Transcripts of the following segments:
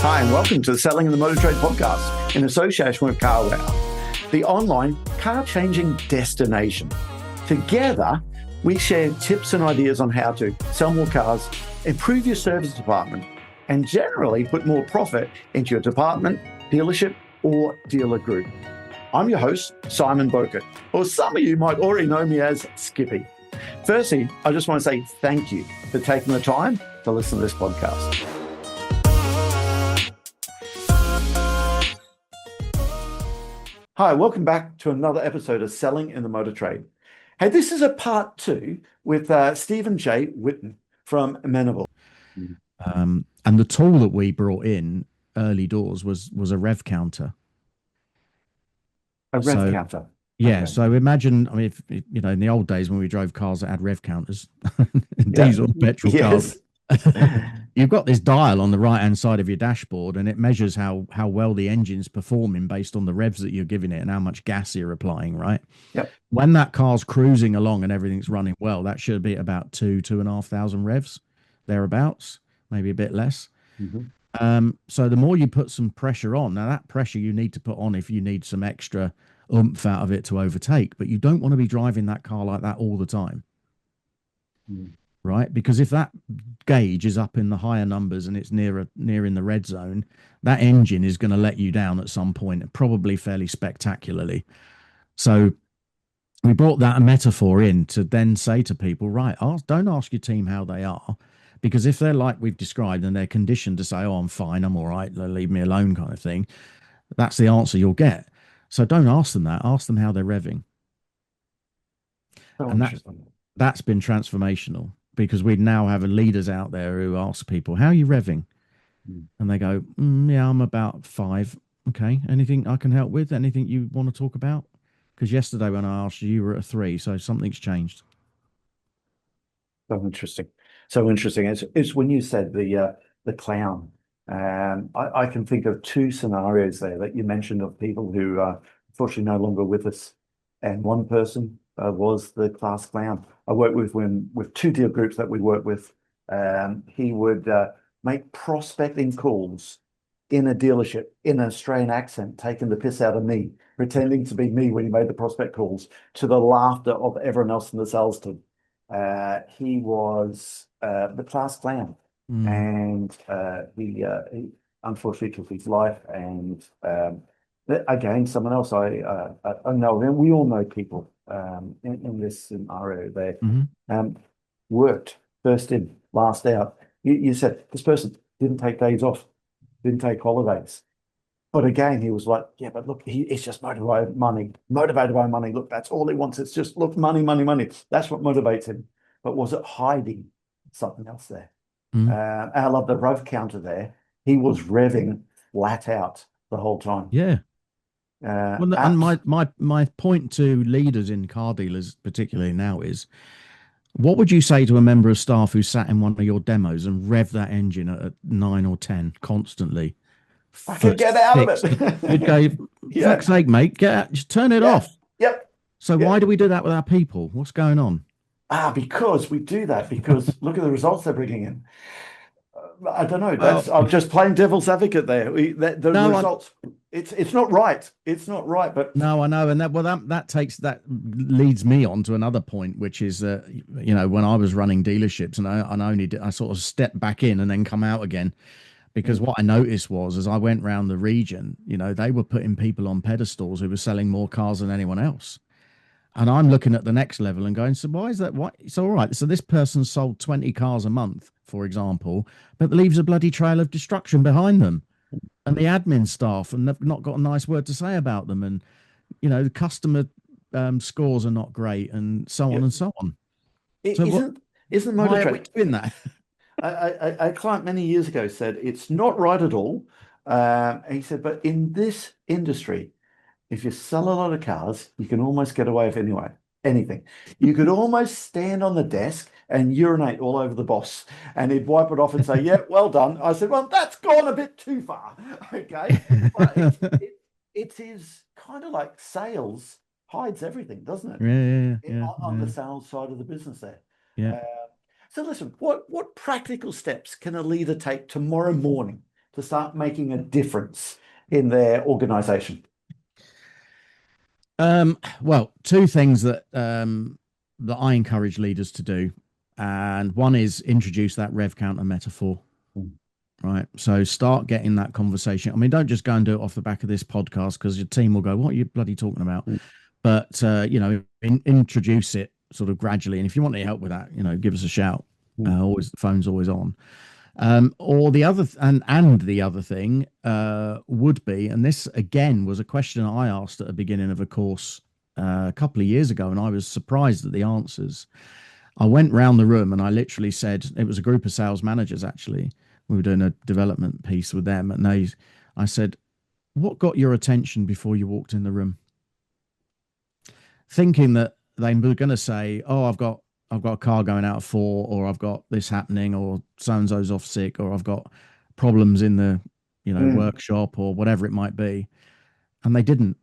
Hi, and welcome to the Selling in the Motor Trade podcast in association with CarWow, the online car-changing destination. Together, we share tips and ideas on how to sell more cars, improve your service department, and generally put more profit into your department, dealership, or dealer group. I'm your host, Simon Bowkett, or some of you might already know me as Skippy. Firstly, I just want to say thank you for taking the time to listen to this podcast. Hi, welcome back to another episode of Selling in the Motor Trade. Hey, this is a part 2 with Stephen J. Whitton from Menable. And the tool that we brought in early doors was a rev counter. A rev counter. Yeah. Okay. So imagine, I mean, if, you know, in the old days when we drove cars that had rev counters, diesel, petrol cars, you've got this dial on the right-hand side of your dashboard, and it measures how well the engine's performing based on the revs that you're giving it and how much gas you're applying, right? Yep. When that car's cruising along and everything's running well, that should be about 2,500 revs, thereabouts, maybe a bit less. Mm-hmm. So the more you put some pressure on, now that pressure you need to put on if you need some extra oomph out of it to overtake, but you don't want to be driving that car like that all the time. Right? Because if that gauge is up in the higher numbers and it's near in the red zone, that engine is going to let you down at some point, probably fairly spectacularly. So we brought that metaphor in to then say to people, right, don't ask your team how they are, because if they're like we've described and they're conditioned to say, oh, I'm fine, I'm all right, leave me alone kind of thing, that's the answer you'll get. So don't ask them that. Ask them how they're revving. Oh, and that's been transformational, because we now have leaders out there who ask people, how are you revving? And they go, yeah, I'm about 5. Okay. Anything I can help with? Anything you want to talk about? Because yesterday when I asked you, you were at a 3, so something's changed. So interesting. So interesting. It's when you said the clown. I can think of 2 scenarios there that you mentioned of people who are unfortunately no longer with us. And one person was the class clown. I worked with 2 deal groups that we work with. He would make prospecting calls in a dealership in an Australian accent, taking the piss out of me, pretending to be me when he made the prospect calls, to the laughter of everyone else in the sales team. He was the class clown, and he unfortunately took his life. And again, someone else I know, and we all know people in this scenario. They worked first in, last out. You said this person didn't take days off, didn't take holidays. But again, he was like, yeah, but look, he's just motivated by money. Look, that's all he wants. It's just, look, money, money, money. That's what motivates him. But was it hiding something else there? I love the rev counter there. He was revving flat out the whole time. Yeah. Well, and my point to leaders in car dealers, particularly now, is, what would you say to a member of staff who sat in one of your demos and rev that engine at 9 or 10 constantly? I could get out of it. You'd go, fuck's sake, mate, get out, just turn it off. Yep. So why do we do that with our people? What's going on? Because we do that because look at the results they're bringing in. I don't know. I'm just playing devil's advocate there. Results. It's not right. It's not right. But no, I know, and that leads me on to another point, which is you know, when I was running dealerships, and I sort of stepped back in and then come out again, because what I noticed was, as I went around the region, you know, they were putting people on pedestals who were selling more cars than anyone else. And I'm looking at the next level and going, so why is that? What? It's all right. So this person sold 20 cars a month, for example, but leaves a bloody trail of destruction behind them. And the admin staff, and they've not got a nice word to say about them. And, you know, the customer scores are not great, and so on and so on. Isn't Motor Trade doing that? A client many years ago said, it's not right at all. He said, but in this industry, if you sell a lot of cars, you can almost get away with anything. You could almost stand on the desk and urinate all over the boss, and he'd wipe it off and say, yeah, well done. I said, well, that's gone a bit too far. Okay. But it is kind of like sales hides everything, doesn't it? Yeah. On the sales side of the business there. Yeah. So listen, what practical steps can a leader take tomorrow morning to start making a difference in their organization? Well, two things that I encourage leaders to do, and one is introduce that rev counter metaphor. Mm. Right. So start getting that conversation. I mean, don't just go and do it off the back of this podcast because your team will go, "What are you bloody talking about?" Mm. But introduce it sort of gradually. And if you want any help with that, give us a shout. Mm. Always, the phone's always on. Or the other and the other thing would be, and this again was a question I asked at the beginning of a course a couple of years ago, and I was surprised at the answers. I went round the room and I literally said, it was a group of sales managers actually. We were doing a development piece with them, and I said, "What got your attention before you walked in the room?" Thinking that they were going to say, "Oh, I've got a car going out at 4, or I've got this happening, or so and so's off sick, or I've got problems in the Mm. workshop, or whatever it might be." And they didn't.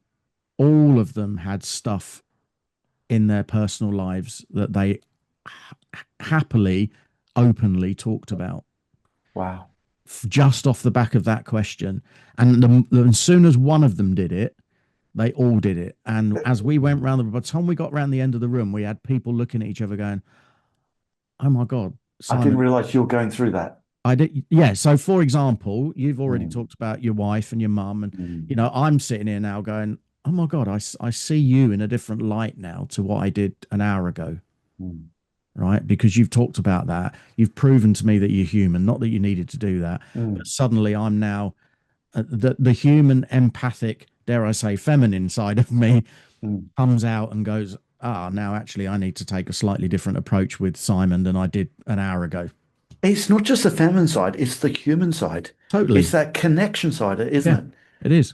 All of them had stuff in their personal lives that they happily, openly talked about, Wow. just off the back of that question. And as soon as one of them did it, they all did it. And as we went round by the time we got round the end of the room, we had people looking at each other going, "Oh my God, I didn't Simon, realize you were going through that. I did." Yeah. So, for example, you've already Mm. talked about your wife and your mum. And, Mm. I'm sitting here now going, "Oh my God, I see you in a different light now to what I did an hour ago." Mm. Right. Because you've talked about that. You've proven to me that you're human, not that you needed to do that. Mm. But suddenly I'm now the human, empathic, dare I say, feminine side of me Mm. comes out and goes, now actually I need to take a slightly different approach with Simon than I did an hour ago. It's not just the feminine side, it's the human side. It's Totally. that connection side, isn't Yeah, it? it is.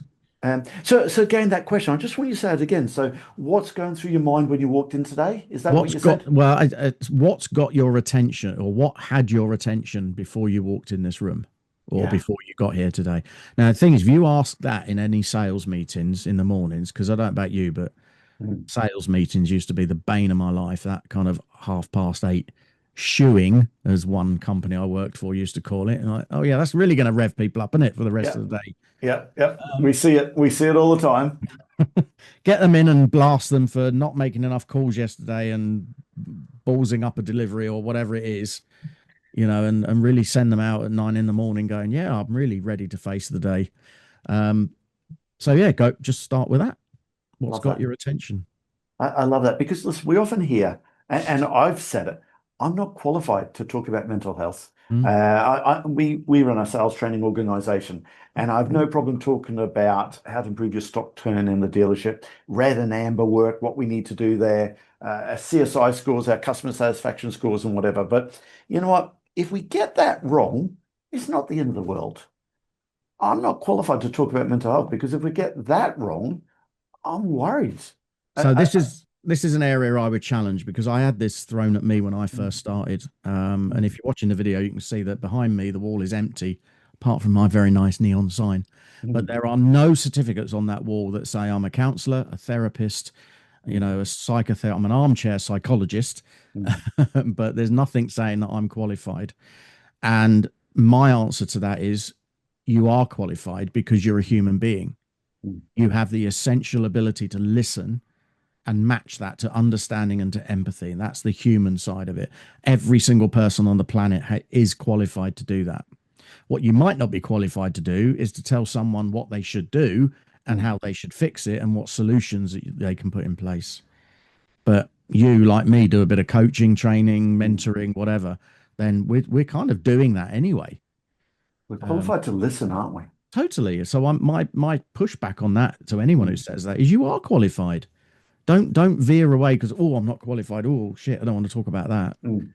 So again, that question, I just want you to say it again. So what's going through your mind when you walked in today? Is that what What's you got, said? well, what's got your attention, or what had your attention before you walked in this room, or Yeah. before you got here today? Now, the thing is, if you ask that in any sales meetings in the mornings, because I don't know about you, but Mm. sales meetings used to be the bane of my life, that kind of 8:30 shoeing, as one company I worked for used to call it. And oh yeah, that's really going to rev people up, isn't it, for the rest Yeah. of the day? Yeah. Yeah. We see it. We see it all the time. Get them in and blast them for not making enough calls yesterday and ballsing up a delivery or whatever it is, and really send them out at 9 in the morning going, "Yeah, I'm really ready to face the day." Um, so yeah, just start with that. What's Love got that. your attention? I love that because listen, we often hear, and I've said it, I'm not qualified to talk about mental health. Mm. We run a sales training organization, and I've no problem talking about how to improve your stock turn in the dealership, red and amber work, what we need to do there, CSI scores, our customer satisfaction scores, and whatever. But you know what? If we get that wrong, it's not the end of the world. I'm not qualified to talk about mental health because if we get that wrong, I'm worried. I, So I, this is an area I would challenge, because I had this thrown at me when I first started. And if you're watching the video, you can see that behind me the wall is empty, apart from my very nice neon sign. But Mm. there are no certificates on that wall that say I'm a counselor, a therapist, Mm. a psychotherapist. I'm an armchair psychologist, Mm. but there's nothing saying that I'm qualified. And my answer to that is, you are qualified because you're a human being. Mm. You have the essential ability to listen and match that to understanding and to empathy. And that's the human side of it. Every single person on the planet is qualified to do that. What you might not be qualified to do is to tell someone what they should do and Mm. how they should fix it and what solutions they can put in place. But you, like me, do a bit of coaching, training, Mm. mentoring, whatever. Then we're kind of doing that anyway. We're Um, qualified to listen, aren't we? totally. So my pushback on that to anyone who Mm. says that is, you are qualified. Don't veer away because, oh, I'm not qualified. Oh shit, I don't want to talk about that. Mm.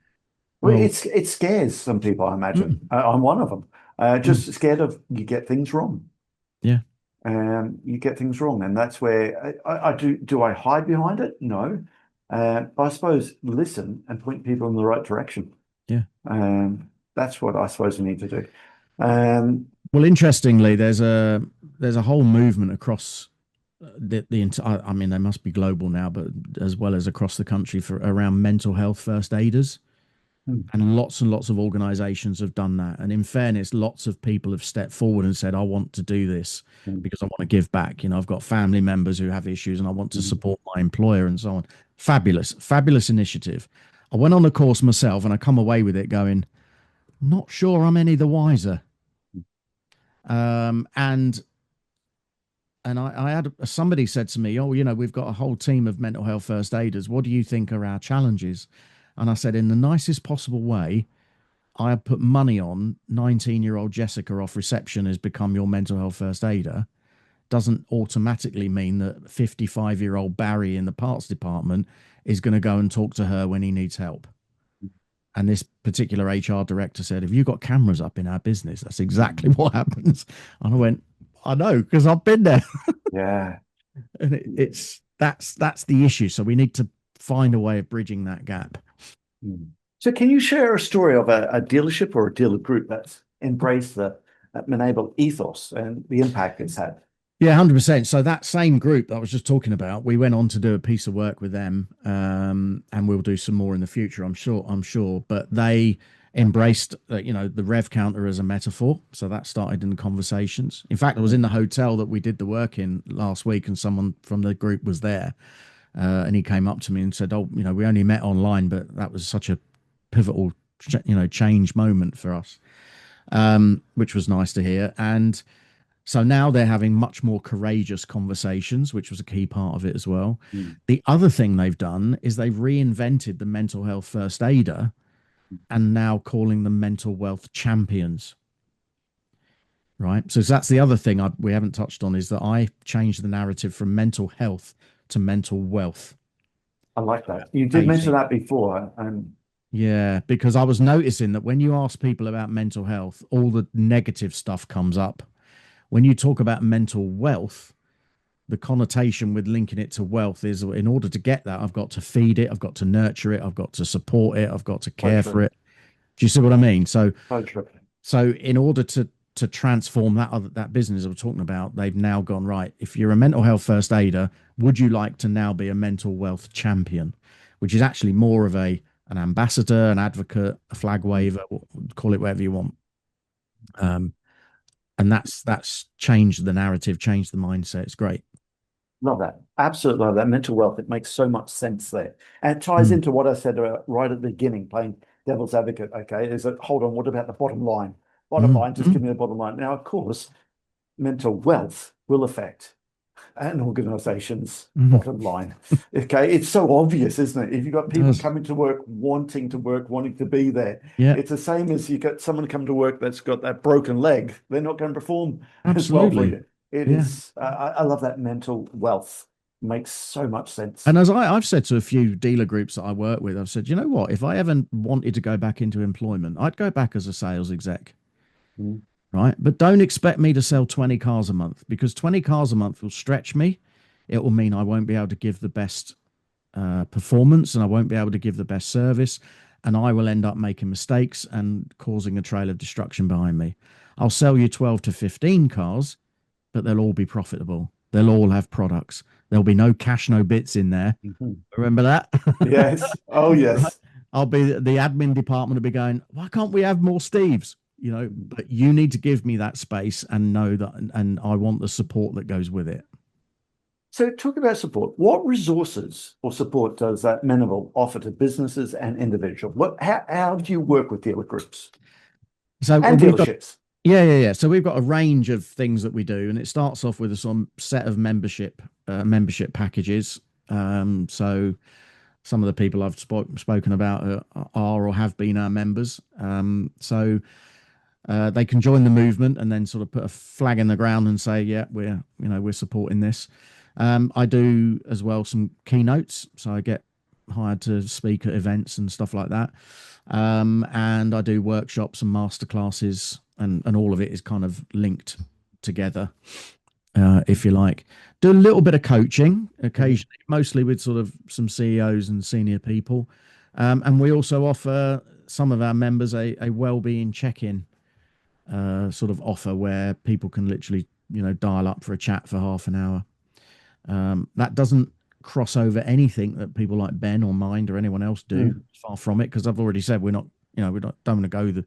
Well, Well, it scares some people, I imagine. mm, I'm one of them. mm, Just scared of you get things wrong. yeah. You get things wrong, and that's where I do. Do I hide behind it? No. But I suppose listen and point people in the right direction. Yeah. That's what I suppose we need to do. Um, Well, interestingly, there's a whole movement across the entire. I mean, they must be global now, but as well as across the country, for around mental health first aiders. Mm, and lots of organizations have done that. And in fairness, lots of people have stepped forward and said, I want to do this mm, because I want to give back. You know, I've got family members who have issues and I want to mm. support my employer and so on. Fabulous, fabulous initiative. I went on the course myself and I come away with it going, not sure I'm any the wiser. Um, and I had somebody said to me, "Oh, you know, we've got a whole team of mental health first aiders. What do you think are our challenges?" And I said, in the nicest possible way, I have put money on 19-year-old Jessica off reception has become your mental health first aider. Doesn't automatically mean that 55-year-old Barry in the parts department is going to go and talk to her when he needs help. And this particular HR director said, "Have you got cameras up in our business? That's exactly what happens." And I went, "I know, because I've been there." Yeah. And it's that's the issue. So we need to find a way of bridging that gap. Mm. So can you share a story of a dealership or a dealer group that's embraced the Menable ethos and the impact it's had? Yeah, 100%. So that same group that I was just talking about, we went on to do a piece of work with them, and we'll do some more in the future. I'm sure. I'm sure. But they embraced, you know, the rev counter as a metaphor. So that started in the conversations. In fact, I was in the hotel that we did the work in last week, and someone from the group was there, and he came up to me and said, "Oh, you know, we only met online, but that was such a pivotal, you know, change moment for us," which was nice to hear. And so now they're having much more courageous conversations, which was a key part of it as well. Mm. The other thing they've done is they've reinvented the mental health first aider and now calling them mental wealth champions. Right. So that's the other thing we haven't touched on is that I changed the narrative from mental health to mental wealth. I like that. You did mention Amazing. that before, and Yeah, because I was noticing that when you ask people about mental health, all the negative stuff comes up. When you talk about mental wealth, the connotation with linking it to wealth is in order to get that, I've got to feed it, I've got to nurture it, I've got to support it, I've got to so care for true, it. Do you see what I mean? So, so true. so in order to transform that business I was talking about, they've now gone right. If you're a mental health first aider, would you like to now be a mental wealth champion, which is actually more of an ambassador, an advocate, a flag waver, call it whatever you want. Um, and that's changed the narrative, changed the mindset. It's great. Love that. Absolutely love that. Mental wealth. It makes so much sense there. And it ties Mm. into what I said right at the beginning, playing devil's advocate. Okay. Is that, hold on, what about the bottom line? Bottom Mm. line, just Mm. give me the bottom line. Now, of course, mental wealth will affect an organization's Mm. bottom line. Okay. It's so obvious, isn't it? If you've got It people does. coming to work, wanting to be there, Yeah, it's the same as you got someone come to work that's got that broken leg. They're not going to perform as well for absolutely. you. It Yeah. is, I love that mental wealth. Makes so much sense. And as I've said to a few dealer groups that I work with, I've said, you know what? If I ever wanted to go back into employment, I'd go back as a sales exec, Mm, right? But don't expect me to sell 20 cars a month because 20 cars a month will stretch me. It will mean I won't be able to give the best performance and I won't be able to give the best service. And I will end up making mistakes and causing a trail of destruction behind me. I'll sell you 12 to 15 cars, but they'll all be profitable. They'll all have products. There'll be no cash, no bits in there. mhm. Remember that? Yes. Oh, Right? yes. I'll be the admin department will be going, why can't we have more Steves? You know, but you need to give me that space and know that, and I want the support that goes with it. So, talk about support. What resources or support does that Menable offer to businesses and individuals? How do you work with dealer groups So and we've got, dealerships? yeah. So we've got a range of things that we do, and it starts off with a some set of membership packages. So some of the people I've spoken about are or have been our members. So they can join the movement and then sort of put a flag in the ground and say, yeah, we're supporting this. I do as well some keynotes, so I get hired to speak at events and stuff like that. And I do workshops and masterclasses, and all of it is kind of linked together, if you like. Do a little bit of coaching Mhm. occasionally, mostly with sort of some CEOs and senior people. And we also offer some of our members a well-being check-in sort of offer where people can literally, dial up for a chat for half an hour. That doesn't cross over anything that people like Ben or Mind or anyone else do. Mm. Far from it, because I've already said we're not we don't want to go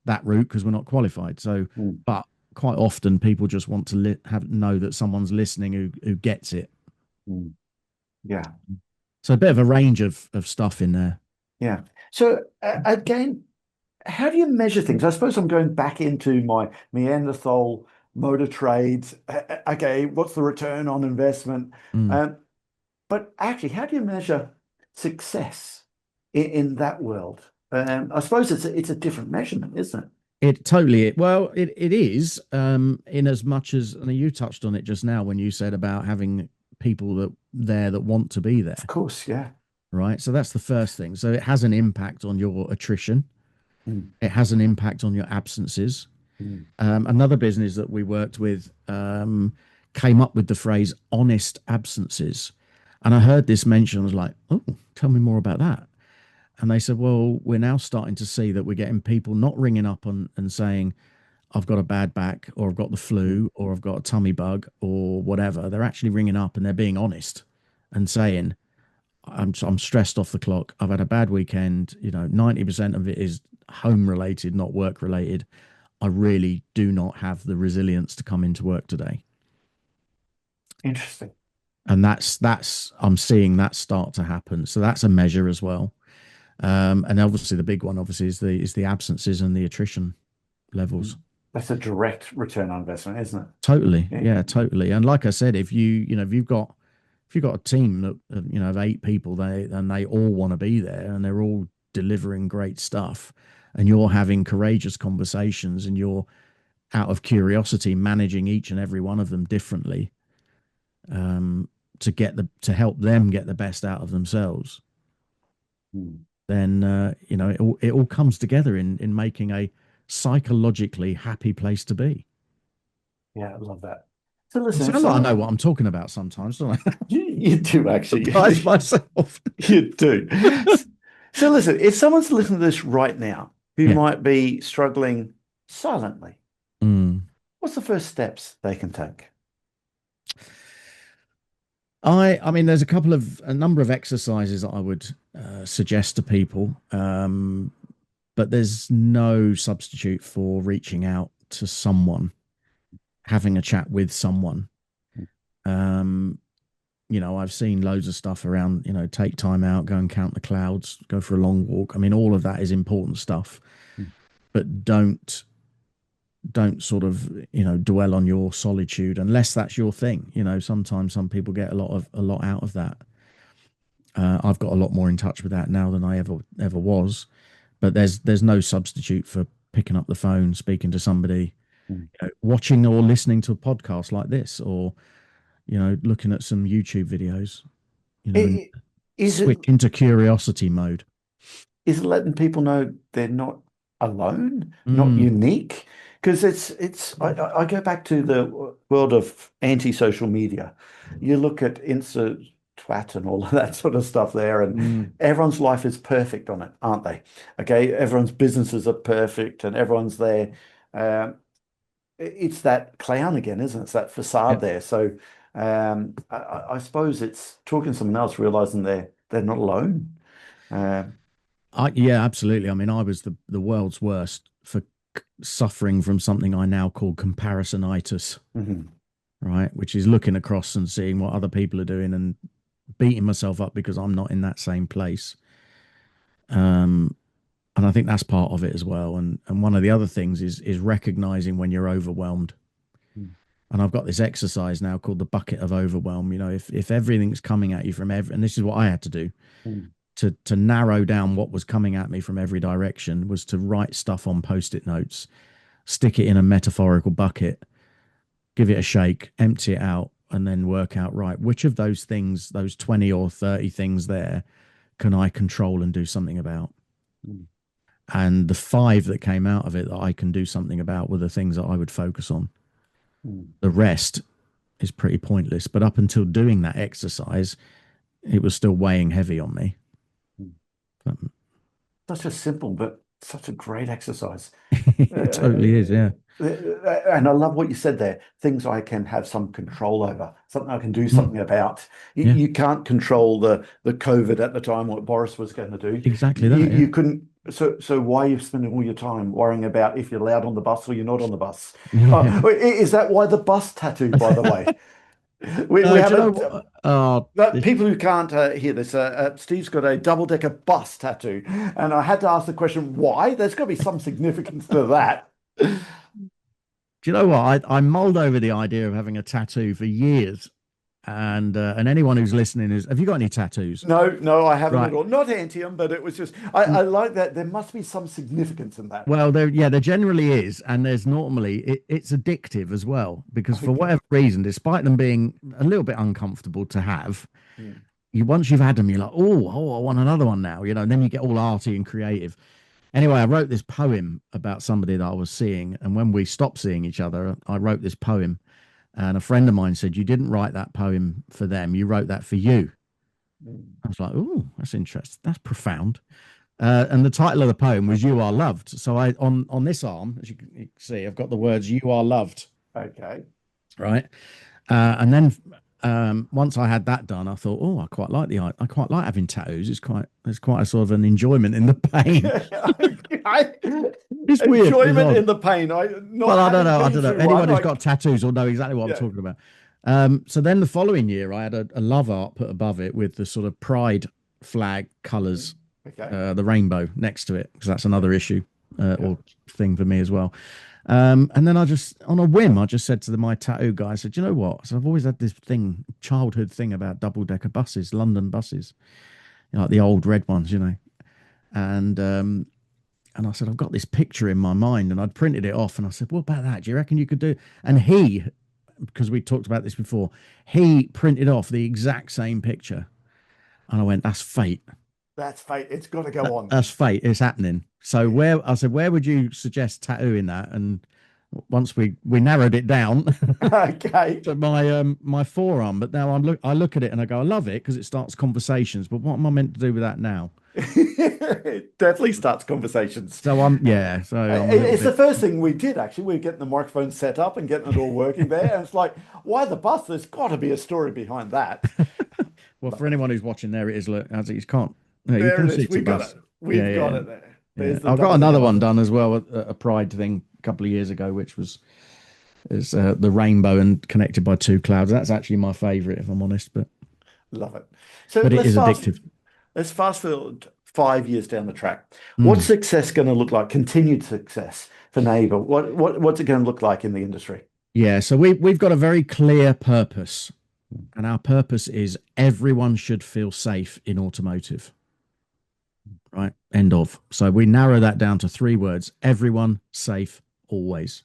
that route because we're not qualified. So, mm, but quite often people just want to know that someone's listening who gets it. mm. Yeah, So a bit of a range of stuff in there. yeah. So again, how do you measure things? I suppose I'm going back into my Neanderthal motor trades. Okay, what's the return on investment? Mm. Um, but actually, how do you measure success in that world? I suppose it's a different measurement, isn't it? It totally, well, it is, in as much as, and you touched on it just now when you said about having people that want to be Of there, course, yeah. right? So that's the first thing. So it has an impact on your attrition. Mm, It has an impact on your absences. mm, Another business that we worked with came up with the phrase honest absences. And I heard this mentioned. I was like, oh, tell me more about that. And they said, well, we're now starting to see that we're getting people not ringing up and saying, I've got a bad back, or I've got the mm. flu, or I've got a tummy bug, or whatever. They're actually ringing up and they're being honest and saying, I'm stressed off the clock. I've had a bad weekend. 90% of it is home related, not work related. I really do not have the resilience to come into work today. Interesting. And that's I'm seeing that start to happen. So that's a measure as well. And obviously the big one obviously is the absences and the attrition Mm. levels. That's a direct return on investment, isn't it? Totally. Yeah. Yeah, totally. And like I said, if you've got a team that of 8 people, they all want to be there and they're all delivering great stuff, and you're having courageous conversations and you're out of curiosity managing each and every one of them differently, to help them get the best out of themselves, Mm. then it all comes together in making a psychologically happy place to be. Yeah, I love that. So I listen, if sound like I know someone what I'm talking about sometimes, don't I? you do actually, Surprise myself. you do. So listen, if someone's listening to this right now who Yeah. might be struggling silently, Mm. what's the first steps they can take? I mean, there's a number of exercises that I would suggest to people, but there's no substitute for reaching out to someone, having a chat with someone. Um, I've seen loads of stuff around, take time out, go and count the clouds, go for a long walk. I mean, all of that is important stuff, but don't sort of dwell on your solitude unless that's your thing. Sometimes some people get a lot out of that. I've got a lot more in touch with that now than I ever was, but there's no substitute for picking up the phone, speaking to somebody, watching or listening to a podcast like this, or looking at some YouTube videos, and I- Is it switch into curiosity mode. is letting people know they're not alone, not Mm, unique? Because I go back to the world of anti-social media. You look at Insta twat and all of that sort of stuff there, and mm, everyone's life is perfect on it, aren't they? Okay, everyone's businesses are perfect and everyone's there. Um, it's that clown again, isn't it? It's that yeah. facade there. So I suppose it's talking to someone else, realizing they're not alone. Um, Yeah, absolutely. I mean, I was the world's worst for suffering from something I now call comparisonitis, mhm. right? Which is looking across and seeing what other people are doing and beating myself up because I'm not in that same place. Um, and I think that's part of it as well. And one of the other things is recognizing when you're overwhelmed. Mm, And I've got this exercise now called the bucket of overwhelm. If everything's coming at you from and this is what I had to do mm, to narrow down what was coming at me from every direction, was to write stuff on post-it notes, stick it in a metaphorical bucket, give it a shake, empty it out, and then work out, right, which of those things, those 20 or 30 things there, can I control and do something about? mm, And the 5 that came out of it that I can do something about were the things that I would focus on. mm, The rest is pretty pointless. But up until doing that exercise, it was still weighing heavy on me. mm. But Such a simple but such a great exercise. it totally is, yeah. And I love what you said there. Things I can have some control over, something I can do Mm, something about. yeah, You can't control the COVID at the time, what Boris was going to do. exactly You that, yeah. you couldn't So why are you spending all your time worrying about if you're allowed on the bus or you're not on the bus? Yeah. Is that why the bus tattoo, by the way? We Do have you know a what? Oh, but people who can't hear this, Steve's got a double-decker bus tattoo, and I had to ask the question, why? There's got to be some significance to that. do you know what? I mulled over the idea of having a tattoo for years, and anyone who's listening is, have you got any tattoos? No, no, I haven't Right. at all. Not antium, but it was just I like that. There must be some significance in that. Well, there generally is, and there's normally it's addictive as well because for Okay. whatever reason, despite them being a little bit uncomfortable to have, Mm. you once you've had them, you're like, oh, I want another one now, and then you get all arty and creative. Anyway, I wrote this poem about somebody that I was seeing, and when we stopped seeing each other, I wrote this poem, and a friend of mine said, "You didn't write that poem for them, you wrote that for you." Mm. I was like, "Oh, that's interesting. That's profound." And the title of the poem was "You Are Loved." So I on this arm, as you can see, I've got the words "You Are Loved," Okay. right? And then once I had that done, I thought, oh, I quite like having tattoos. There's quite a sort of an enjoyment in the pain. Okay. It's weird. It's Enjoyment odd. in the pain. I Well, not I don't having know. I been don't know. through one. Anyone who's I got tattoos will know exactly what I'm yeah. talking about. So then the following year, I had a love art put above it with the sort of pride flag Mm. colours, Okay. the rainbow next to it, because that's Yeah. another issue Yeah. or thing for me as well. And then I just, on a whim, I just said to my tattoo guy, I said, you know what? So I've always had this thing, childhood thing about double decker buses, London buses, like the old red ones, And and I said, I've got this picture in my mind, and I'd printed it off, and I said, what about that? Do you reckon you could do? And he, because we talked about this before, he printed off the exact same picture, and I went, that's fate. That's fate. It's got to go on. That's fate. It's happening. So Yeah. where I said, where would you suggest tattooing that? And once we narrowed it down Okay. to my forearm, but now I look at it and I go, I love it because it starts conversations. But what am I meant to do with that now? It definitely starts conversations. So I'm a little It's the bit. first thing we did actually. We're getting the microphone set up and getting it all working there. And it's like, why the bus? There's got to be a story behind that. Well, for Love it. anyone who's watching, there it is. Look, as you can't, yeah, you There can it see is. it's a We got it. bus. Yeah, We've got yeah, it there. yeah. There's the I've got double decker another bus. one done as well, a pride thing a couple of years ago, which was is the rainbow and connected by two clouds. That's actually my favourite, if I'm honest, Love it. So but it is addictive. let's fast forward 5 years down the track. What's Mm. success going to look like? Continued success for Menable. What's it going to look like in the industry? Yeah, so we've got a very clear purpose, and our purpose is everyone should feel safe in automotive. Right. End of. So we narrow that down to three words: everyone safe always.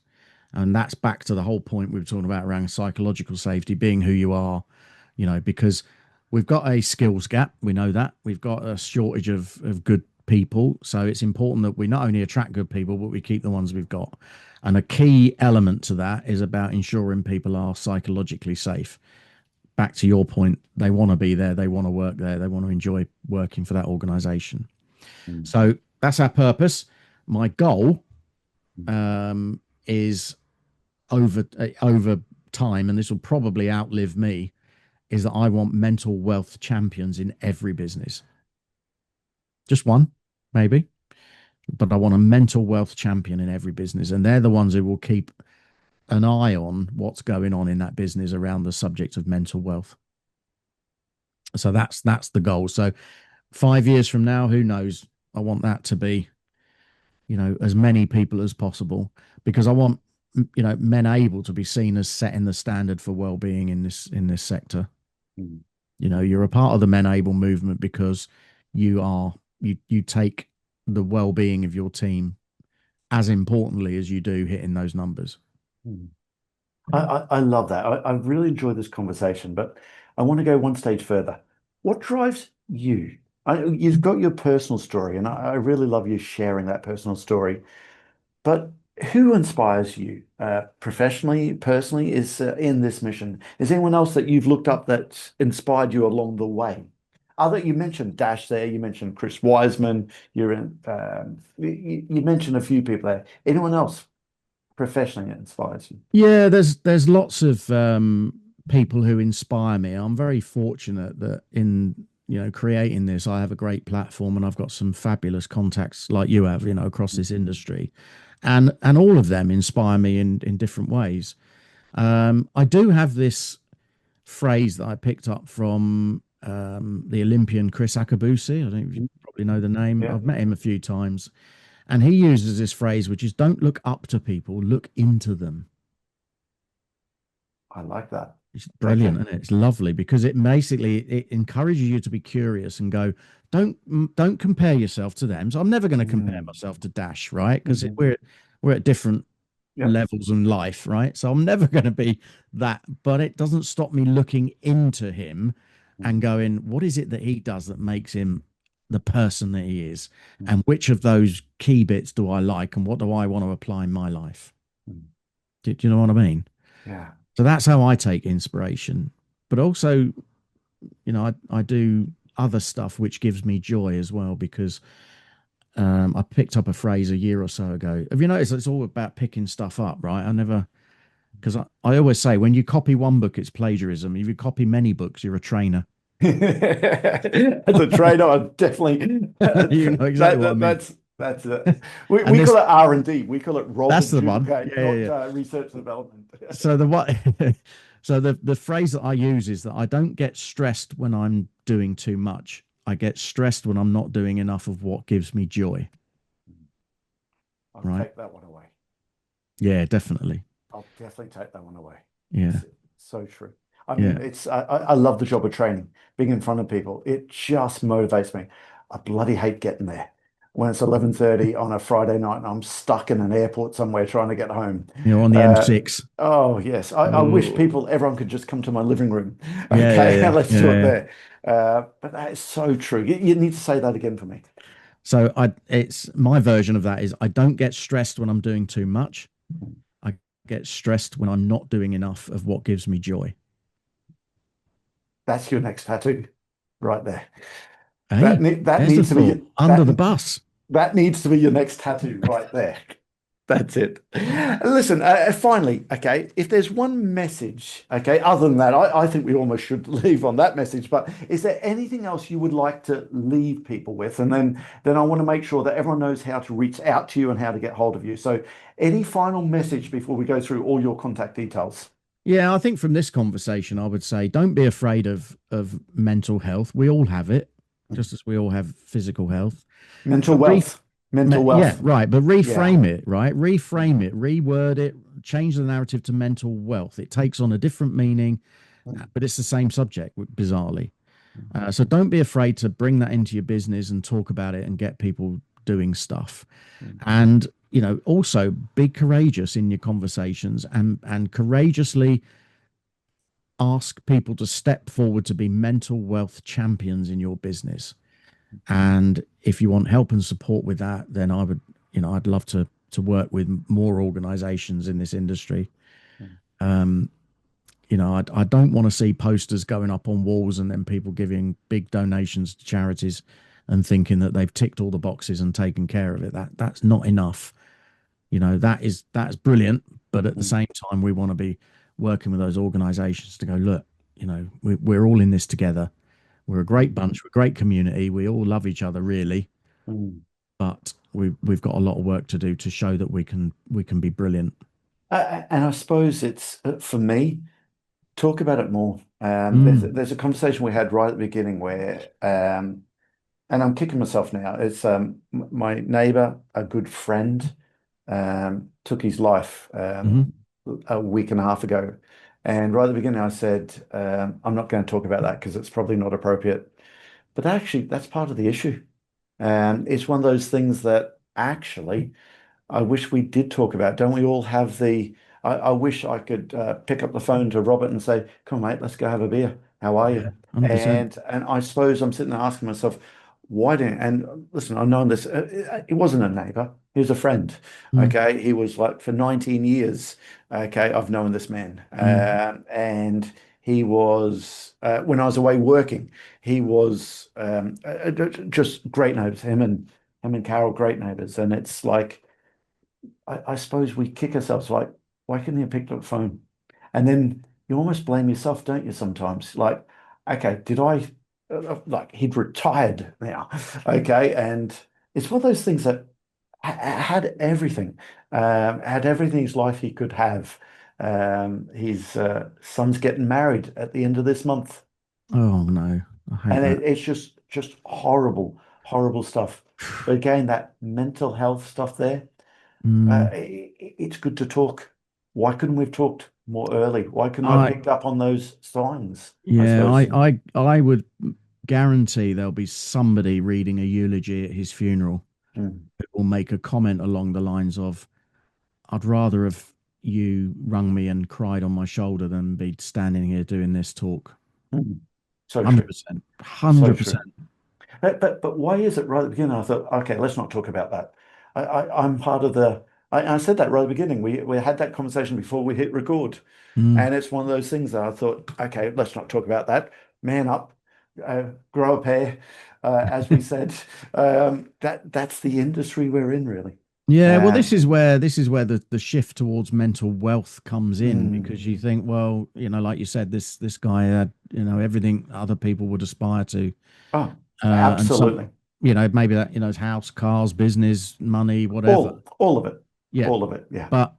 And that's back to the whole point we were talking about around psychological safety, being who you are, because we've got a skills gap. We know that. We've got a shortage of good people. So it's important that we not only attract good people, but we keep the ones we've got. And a key element to that is about ensuring people are psychologically safe. Back to your point, they want to be there, they want to work there, they want to enjoy working for that organization. Mm. So that's our purpose. My goal Mm. is over time, and this will probably outlive me, is that I want mental wealth champions in every business. Just one, maybe, but I want a mental wealth champion in every business, and they're the ones who will keep an eye on what's going on in that business around the subject of mental wealth. So that's the goal. So 5 years from now, who knows? I want that to be, as many people as possible, because I want, men able to be seen as setting the standard for well-being in this sector. Mm. You're a part of the Men Able movement because you take the well-being of your team as importantly as you do hitting those numbers. Mm. I love that. I really enjoyed this conversation, but I want to go one stage further. What drives you? You've got your personal story, and I really love you sharing that personal story. But who inspires you professionally, personally, is in this mission? Is anyone else that you've looked up that's inspired you along the way? Other, you mentioned Dash there, you mentioned Chris Wiseman, you mentioned a few people there. Anyone else professionally that inspires you? Yeah, there's lots of people who inspire me. I'm very fortunate that in creating this, I have a great platform and I've got some fabulous contacts like you have, across this industry, and all of them inspire me in different ways. I do have this phrase that I picked up from the Olympian Chris Akabusi. I don't know if you probably know the name. Yeah, I've met him a few times, and he uses this phrase, which is "Don't look up to people, look into them." I like that. It's Okay. brilliant, and it's lovely because it encourages you to be curious and go, don't compare yourself to them. So I'm never going to compare Mm. myself to Dash, right? Because Mhm. we're at different Yep. levels in life, right? So I'm never going to be that, but it doesn't stop me looking into him and Mm. going, what is it that he does that makes him the person that he is? Mm. And which of those key bits do I like and what do I want to apply in my life? Mm. Do you know what I mean? Yeah. So that's how I take inspiration. But also, I do other stuff which gives me joy as well because I picked up a phrase a year or so ago. Have you noticed it's all about picking stuff up, right? I never, because I always say when you copy one book, it's plagiarism. If you copy many books, you're a trainer. As a trainer, I definitely You know exactly what I mean. that's it. We And call it R&D. We call it rob that's and the one. duplicate, Yeah, yeah, not yeah. research and development. So the what? So the phrase that I use is that I don't get stressed when I'm doing too much. I get stressed when I'm not doing enough of what gives me joy. I'll Right? take that one away. Yeah, definitely. I'll definitely take that one away. Yeah, It's so true. I mean, yeah. I love the job of training, being in front of people. It just motivates me. I bloody hate getting there when it's 11:30 on a Friday night and I'm stuck in an airport somewhere trying to get home. You're on the Uh, M6. oh yes, I wish Oh, everyone could just come to my living room. yeah, yeah, Okay, yeah, let's do yeah, it yeah. there. But that is so true. You need to say that again for me. So it's my version of that is I don't get stressed when I'm doing too much. I get stressed when I'm not doing enough of what gives me joy. That's your next tattoo, right there. Hey, That there's the needs to be thought under the bus. that needs to be your next tattoo right there. That's it. Listen, finally, okay, if there's one message, okay, other than that, I think we almost should leave on that message, but is there anything else you would like to leave people with? And then I want to make sure that everyone knows how to reach out to you and how to get hold of you. So any final message before we go through all your contact details? Yeah, I think from this conversation, I would say don't be afraid of mental health. We all have it, just as we all have physical health. Mental But wealth. Mental yeah, wealth. right. But Yeah. reframe it, right? Reframe it, reword it, change the narrative to mental wealth. It takes on a different meaning, but it's the same subject, bizarrely. So don't be afraid to bring that into your business and talk about it and get people doing stuff. And also be courageous in your conversations and courageously ask people to step forward to be mental wealth champions in your business. And if you want help and support with that, then I'd love to work with more organizations in this industry. Um, I don't want to see posters going up on walls and then people giving big donations to charities and thinking that they've ticked all the boxes and taken care of it. That's not enough. That's brilliant, but at the same time, we want to be working with those organizations to go, look, we're all in this together. We're a great bunch, we're a great community. We all love each other, really, but we've got a lot of work to do to show that we can be brilliant. And I suppose it's for me. Talk about it more. Mm, There's a conversation we had right at the beginning where, and I'm kicking myself now. It's my neighbor, a good friend, took his life hmm a week and a half ago, and right at the beginning I said, I'm not going to talk about that because it's probably not appropriate. But actually, that's part of the issue. It's one of those things that actually. I wish we did talk about. Don't we all have the? I wish I could pick up the phone to Robert and say, "Come on, mate, let's go have a beer. How are Yeah, you?" 100%. And I suppose I'm sitting there asking myself, why didn't? And listen, I've known this. He wasn't a neighbor. He was a friend. Mm, Okay, he was like for 19 years. Okay, I've known this man, mm, and he was when I was away working. He was just great neighbors. Him and Carol, great neighbors, and it's like. I suppose we kick ourselves like, why couldn't you have picked up the phone? And then you almost blame yourself, don't you, sometimes? Like, okay, did I like he'd retired now. Okay. And it's one of those things that had everything, had everything his life he could have. His son's getting married at the end of this month. Oh no, I hate And that. it's just horrible, horrible stuff. But again, that mental health stuff there, Mm, it's good to talk. Why couldn't we have talked more early? Why couldn't I have I picked up on those signs, I yeah, suppose? I would guarantee there'll be somebody reading a eulogy at his funeral Mm, who will make a comment along the lines of, "I'd rather have you rung me and cried on my shoulder than be standing here doing this talk." mm. So true. 100%, So true. 100%. But why is it right at the beginning? I thought, okay, let's not talk about that. I'm part of the. I said that right at the beginning. We had that conversation before we hit record, Mm. and it's one of those things that I thought, okay, let's not talk about that. Man up, grow a pair, as we said. That's the industry we're in, really. Yeah, well, Uh, this is where the shift towards mental wealth comes in, because you mm, think, well, like you said, this guy had, everything other people would aspire to, oh, and some, absolutely. maybe that, his house, cars, business, money, whatever. All of it, Yeah, all of it. Yeah. but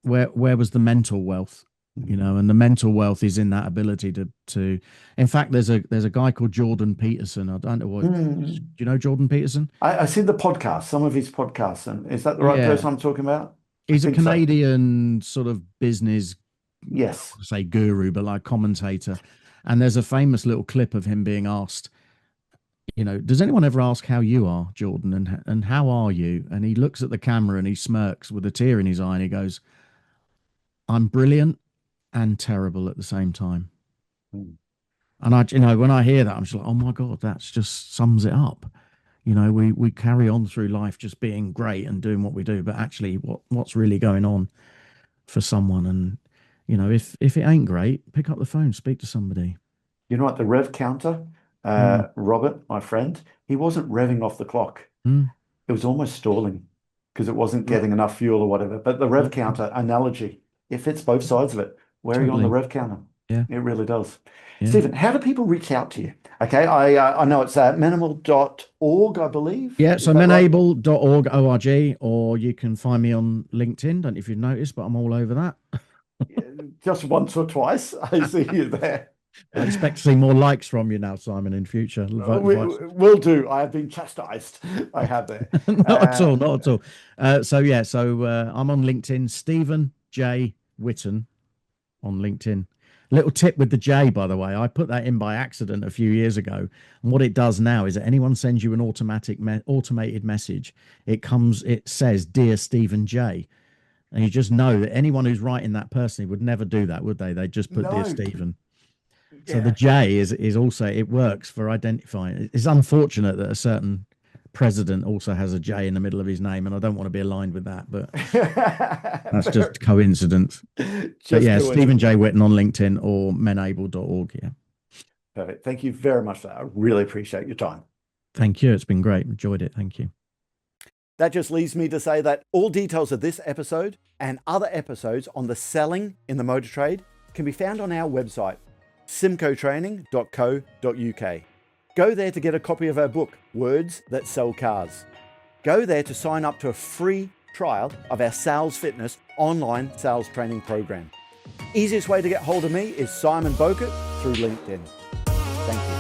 where was the mental wealth? Mm. And the mental wealth is in that ability to. In fact, there's a guy called Jordan Peterson. I don't know what. Do Mm. you know Jordan Peterson? I see the podcast, some of his podcasts, and is that the right Yeah, person I'm talking about? I he's a think so. Canadian sort of business, I don't Yes. want to say guru, but like commentator. And there's a famous little clip of him being asked, does anyone ever ask how you are, Jordan, and how are you? And he looks at the camera and he smirks with a tear in his eye and he goes, "I'm brilliant and terrible at the same time." Mm. And when I hear that, I'm just like, oh my God, that's just sums it up. We carry on through life just being great and doing what we do, but actually what's really going on for someone. And if it ain't great, pick up the phone, speak to somebody. You know what? The rev counter, Mm, Robert, my friend, he wasn't revving off the clock. mm, It was almost stalling because it wasn't mm, getting enough fuel or whatever. But the rev mm, counter analogy, it fits both sides of it. Where are you on the totally. rev counter? Yeah, It really does. yeah. Stephen, how do people reach out to you? Okay, I know it's menable.org, I believe. Yeah, Is so that right? menable.org, or you can find me on LinkedIn. Don't know if you've noticed, but I'm all over that. Yeah, just once or twice. I see you there. I expect to see more likes from you now, Simon, in future. Will do. I have been chastised. I have there. Not at Uh, all, not at all. So I'm on LinkedIn, Stephen J. Whitton on LinkedIn. Little tip with the J, by the way, I put that in by accident a few years ago. And what it does now is that anyone sends you an automated message, it says, "Dear Stephen J." And you just know that anyone who's writing that personally would never do that, would they? They'd just put "Dear no, Stephen." So the yeah. J is also, it works for identifying. It's unfortunate that a certain president also has a J in the middle of his name, and I don't want to be aligned with that, but that's just coincidence. But Just yeah, Stephen coincidence. J. Whitton on LinkedIn or menable.org. Yeah. Perfect. Thank you very much for that. I really appreciate your time. Thank you. It's been great. Enjoyed it. Thank you. That just leaves me to say that all details of this episode and other episodes on the selling in the motor trade can be found on our website, simcotraining.co.uk. Go there to get a copy of our book, Words That Sell Cars. Go there to sign up to a free trial of our Sales Fitness online sales training program. Easiest way to get hold of me is Simon Bowkett through LinkedIn. Thank you.